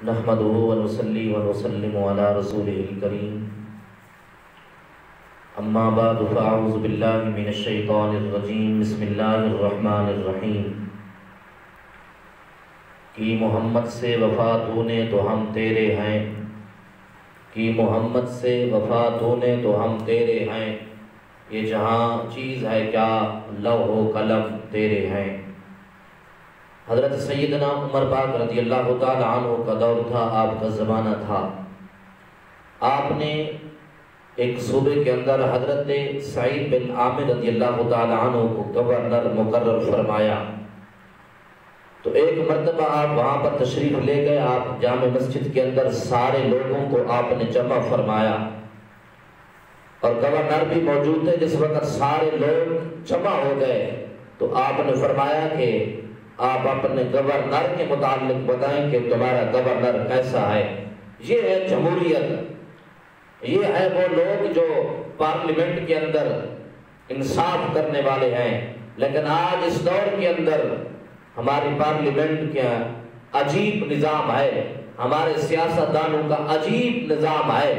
نحمده ونصلي ونسلم على رسوله الكريم اما بعد فاعوذ بالله من الشیطان الرجیم بسم اللہ الرحمن الرحیم کہ محمد سے وفا تونے تو ہم تیرے ہیں، کہ محمد سے وفا تونے تو ہم تیرے ہیں، یہ جہاں چیز ہے کیا لوح و قلم تیرے ہیں۔ حضرت سیدنا عمر پاک رضی اللہ تعالی عنہ کا دور تھا، آپ کا زمانہ تھا۔ آپ نے ایک صوبے کے اندر حضرت سعید بن عامر رضی اللہ تعالی عنہ کو گورنر مقرر فرمایا، تو ایک مرتبہ آپ وہاں پر تشریف لے گئے۔ آپ جامع مسجد کے اندر سارے لوگوں کو آپ نے جمع فرمایا اور گورنر بھی موجود تھے۔ جس وقت سارے لوگ جمع ہو گئے تو آپ نے فرمایا کہ آپ اپنے گورنر کے متعلق بتائیں کہ تمہارا گورنر کیسا ہے۔ یہ ہے جمہوریت، یہ ہے وہ لوگ جو پارلیمنٹ کے اندر انصاف کرنے والے ہیں، لیکن آج اس دور کے اندر ہماری پارلیمنٹ کا عجیب نظام ہے، ہمارے سیاستدانوں کا عجیب نظام ہے۔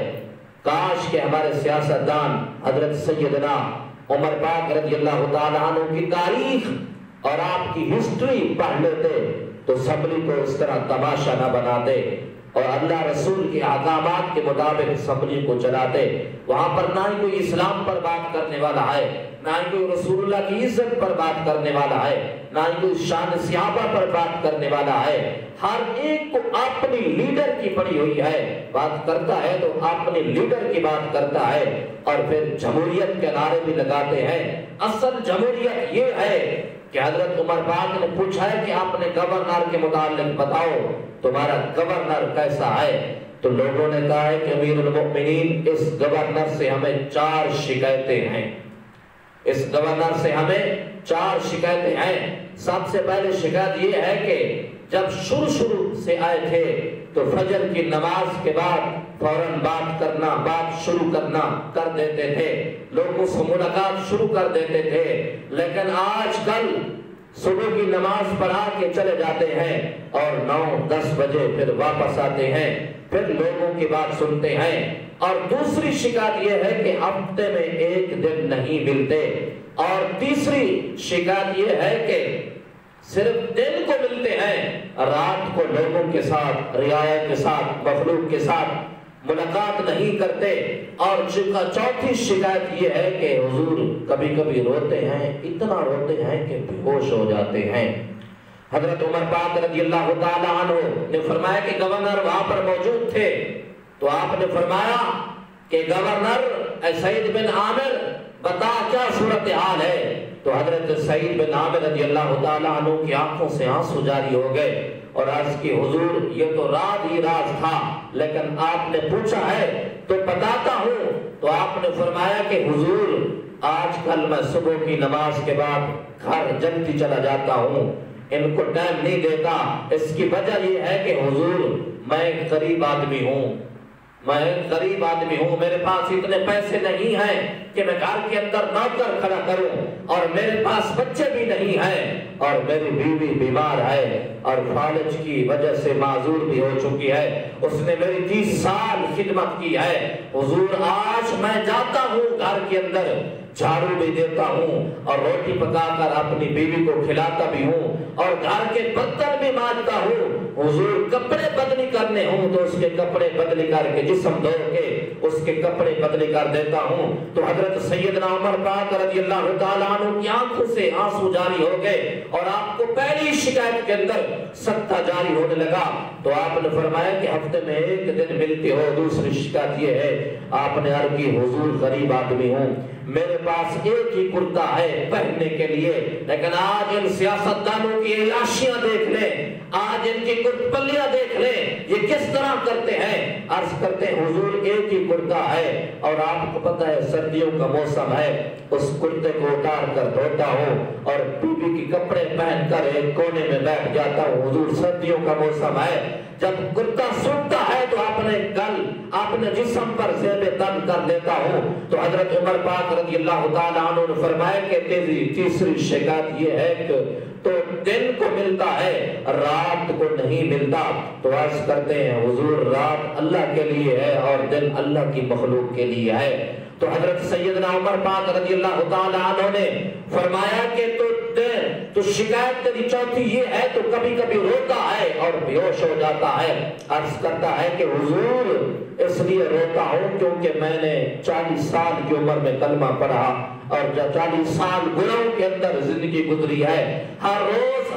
کاش کہ ہمارے سیاستدان حضرت سیدنا عمر پاک رضی اللہ تعالیٰ عنہ کی تاریخ اور آپ کی ہسٹری پڑھ لیتے تو اسمبلی کو اس طرح تماشا نہ بناتے اور اللہ رسول کے احکامات کے مطابق اسمبلی کو چلاتے۔ وہاں پر نہ ہی کوئی اسلام پر بات کرنے والا ہے، نہ ہی کوئی رسول اللہ کی عزت پر بات کرنے والا ہے، نہ ہی کوئی شان صحابہ پر بات کرنے والا ہے۔ ہر ایک کو اپنی لیڈر کی پڑی ہوئی ہے، بات کرتا ہے تو اپنے لیڈر کی بات کرتا ہے اور پھر جمہوریت کے نعرے بھی لگاتے ہیں۔ اصل جمہوریت یہ ہے کہ حضرت عمر پاک نے پوچھا ہے کہ آپ نے گورنر کے متعلق بتاؤ تمہارا گورنر کیسا ہے، تو لوگوں نے کہا ہے کہ امیر المؤمنین اس گورنر سے ہمیں 4 شکایتیں ہیں، اس گورنر سے ہمیں 4 شکایتیں ہیں۔ سب سے پہلے شکایت یہ ہے کہ جب شروع سے آئے تھے تو فجر کی نماز کے بعد فوراً بات شروع کرنا کر دیتے تھے، لوگوں سے ملاقات شروع کر دیتے تھے، لیکن آج کل صبح کی نماز پڑھا کے چلے جاتے ہیں اور 9-10 بجے پھر واپس آتے ہیں، پھر لوگوں کی بات سنتے ہیں۔ اور دوسری شکایت یہ ہے کہ ہفتے میں 1 دن نہیں ملتے، اور تیسری شکایت یہ ہے کہ صرف دن کو ملتے ہیں، رات کو لوگوں کے ساتھ، رعایا کے ساتھ، مخلوق کے ساتھ ملاقات نہیں کرتے۔ اور چوتھی شکایت یہ ہے کہ حضور کبھی کبھی روتے ہیں، اتنا روتے ہیں کہ بے ہوش ہو جاتے ہیں۔ حضرت عمر پاک رضی اللہ تعالیٰ عنہ نے فرمایا کہ گورنر وہاں پر موجود تھے، تو آپ نے فرمایا کہ گورنر اے سعید بن عامر بتا کیا صورتحال ہے۔ تو حضرت سعید بن عامر رضی اللہ تعالیٰ عنہ کی آنکھوں سے آنسو جاری ہو گئے اور عرض کی حضور یہ تو راز ہی راز تھا، لیکن آپ نے پوچھا ہے تو بتاتا ہوں۔ تو آپ نے فرمایا کہ حضور آج کل میں صبح کی نماز کے بعد گھر جلدی چلا جاتا ہوں، ان کو ٹائم نہیں دیتا۔ اس کی وجہ یہ ہے کہ حضور میں ایک غریب آدمی ہوں، میرے پاس اتنے پیسے نہیں ہیں کہ میں گھر کے اندر نوکر کھڑا کروں، اور میرے پاس بچے بھی نہیں ہیں، اور میری بیوی بیمار ہے اور فالج کی وجہ سے معذور بھی ہو چکی ہے، اس نے میری 30 سال خدمت کی ہے۔ حضور آج میں جاتا ہوں گھر کے اندر، جھاڑو بھی دیتا ہوں اور روٹی پکا کر اپنی بیوی کو کھلاتا بھی ہوں اور گھر کے برتن بھی مانجتا ہوں۔ حضور کپڑے بدلی کرنے ہوں تو اس کے کپڑے بدلی کر کے، جسم دھو کے اس کے کپڑے بدلی کر دیتا ہوں۔ تو حضرت سیدنا عمر پاک رضی اللہ تعالیٰ عنہ کی آنکھوں سے آنسو جاری ہو گئے اور آپ کو پہلی شکایت کے اندر سکتہ جاری ہونے لگا۔ تو آپ نے فرمایا کہ ہفتے میں 1 دن ملتی ہو۔ دوسری شکایت یہ ہے، آپ نے عرض کی حضور غریب آدمی ہوں، میرے پاس ایک ہی کرتا ہے پہننے کے لیے، لیکن آج ان سیاستدانوں کی عیاشیاں دیکھ لیں، آج ان کی کرتپلیاں دیکھ لیں، یہ کس طرح کرتے ہیں۔ عرض کرتے ہیں حضور ایک ہی کرتا ہے، اور آپ کو پتہ ہے سردیوں کا موسم ہے، اس کرتے کو اتار کر دھوتا ہوں اور بیوی کی کپڑے پہن کر ایک کونے میں بیٹھ جاتا ہوں۔ حضور سردیوں کا موسم ہے، جب کرتا سوکھتا ہے تو اپنے جسم پر زیب تن کر لیتا ہوں۔ تو حضرت عمر پاک رضی اللہ تعالیٰ عنہ نے فرمایا کہ تیسری شکایت یہ ہے کہ تو دن کو ملتا ہے رات کو نہیں ملتا. تو عرض کرتے ہیں حضور رات اللہ کے لیے ہے اور دن اللہ کی مخلوق کے لیے ہے. تو حضرت سیدنا عمر پاک رضی اللہ تعالیٰ عنہ نے فرمایا کہ تو شکایت تیری چوتھی یہ ہے تو کبھی کبھی روتا ہے اور بیہوش ہو جاتا ہے. عرض کرتا ہے کہ حضور اس لیے روتا ہوں کیونکہ میں نے 40 سال کی عمر میں کلمہ پڑھا اور 40 سال گناہوں کے اندر زندگی گزری ہے. ہر روز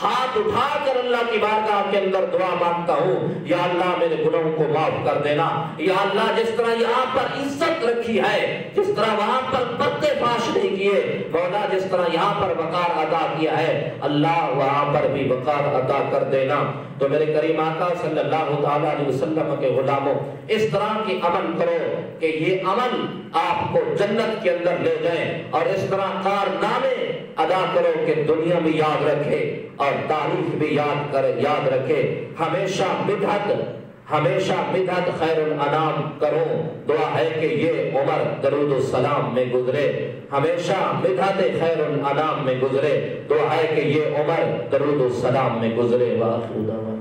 ہاتھ اٹھا کر اللہ کی بارگاہ کے اندر دعا مانگتا ہوں یا اللہ میرے گناہوں کو معاف کر دینا. یا اللہ جس طرح یہاں پر عزت رکھی ہے جس طرح وہاں پر پردے فاش نہیں کیے مولا جس طرح یہاں پر وقار عطا کیا ہے اللہ وہاں پر بھی وقار عطا کر دینا. تو میرے کریم آقا صلی اللہ تعالیٰ علیہ وسلم کے غلاموں اس طرح کی عمل کرو کہ یہ عمل آپ کو جنت کے اندر لے جائیں اور اس طرح کارنامے ادا کرو کہ دنیا بھی یاد رکھے اور تاریخ بھی یاد رکھے. ہمیشہ بدعت خیر الانام کرو. دعا ہے کہ یہ عمر درود السلام میں گزرے. ہمیشہ بدعت خیر الانام میں گزرے. دعا ہے کہ یہ عمر درود السلام میں گزرے. وآخر دعوانا